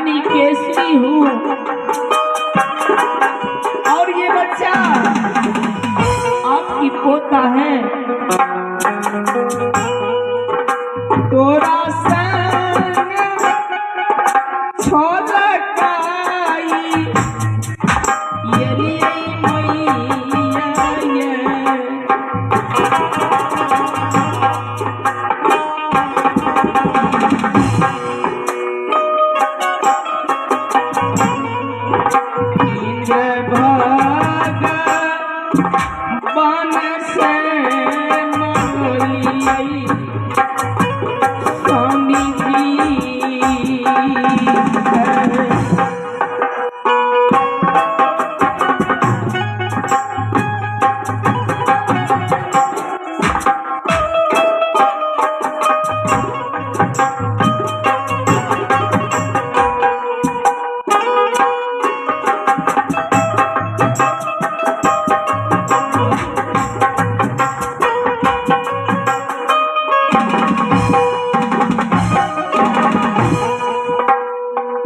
रानी केसरी हूँ और ये बच्चा आपकी पोता है। तोरा संग छोलकाई ये लिए मैया ये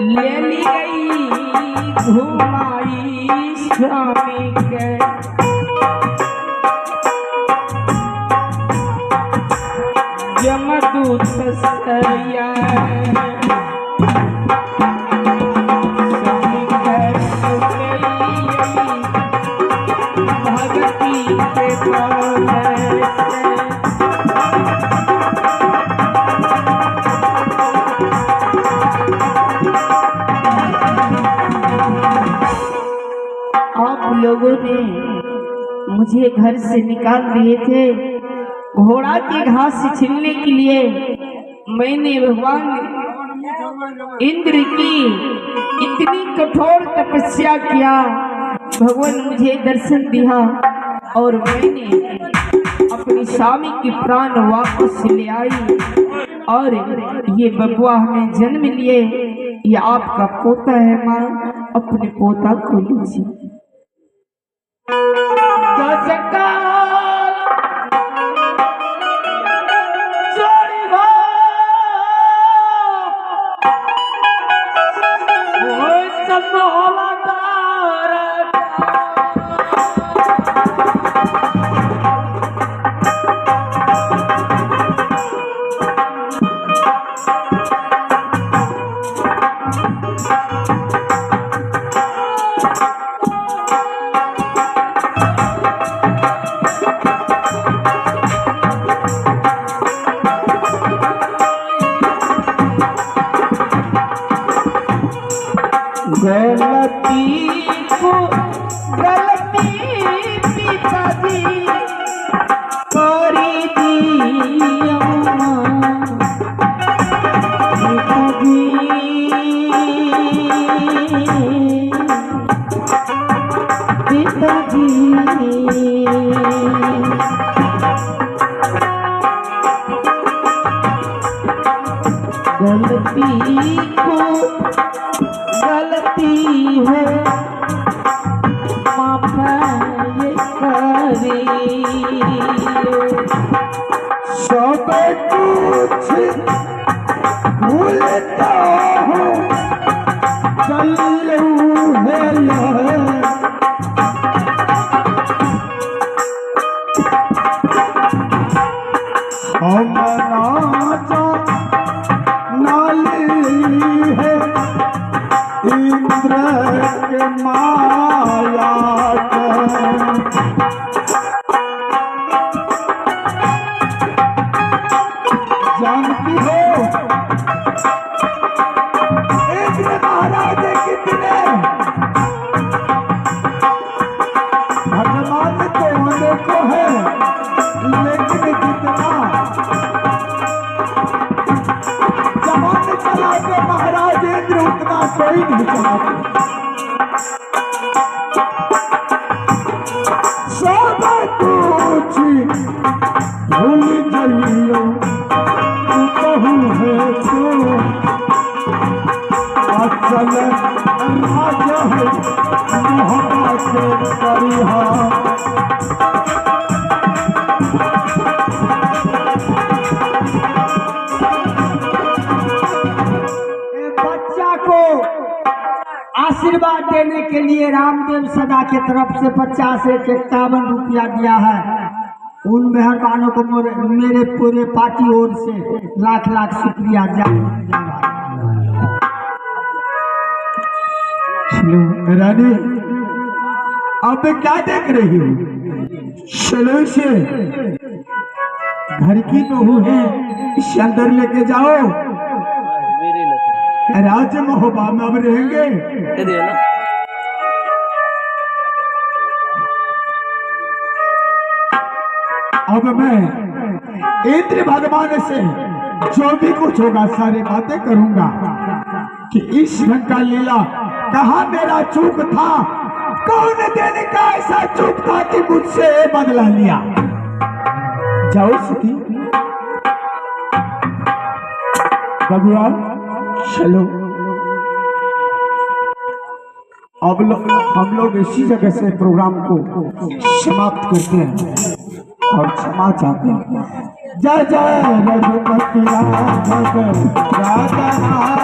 लेली गई घुमाई स्वामी के यमदूत सैया स्वामी के भगती के लोगों ने मुझे घर से निकाल दिए थे घोड़ा के घास से छीलने के लिए। मैंने भगवान इंद्र की इतनी कठोर तपस्या किया, भगवान मुझे दर्शन दिया और मैंने अपनी स्वामी की प्राण वापस ले आई और ये बबुआ हमें जन्म लिए। ये आपका पोता है माँ, अपने पोता को लीजिए। गलती को गलती पिताजी करी दिया पिताजी गलती को गलती है माफ ये करे सब कुछ भूलता हूँ चलू है हम नाली है इंद्र के माया जानती हो इंद्र महाराज कितने भगवान को देखो है, लेकिन कितना जवान चलाते महाराज इंद्र उतना कोई नहीं चलाते। सब कुछ भूल जाइयो कहूँ है तो असल राजा है मोहब्बत करिहा। बच्चा को के लिए रामदेव सदा के तरफ से 50 से 51 रुपया दिया है। उन मेहरबानों को मेरे पूरे पार्टी ओर से लाख लाख शुक्रिया। रानी अब क्या देख रही हो? चलो से घर की बहू है, इसे अंदर लेके जाओ। राज महोबा में अब रहेंगे। अब मैं इंद्र भगवान से जो भी कुछ होगा सारी बातें करूंगा कि इस ढंग का लीला कहाँ मेरा चूक था, कौन देने का ऐसा चूक था कि मुझसे बदला लिया। जाओ सती भगवान, चलो अब हम लोग इसी जगह से प्रोग्राम को समाप्त करते हैं और क्षमा चाहते हैं। जय जय रघुपति राघव राजा राम।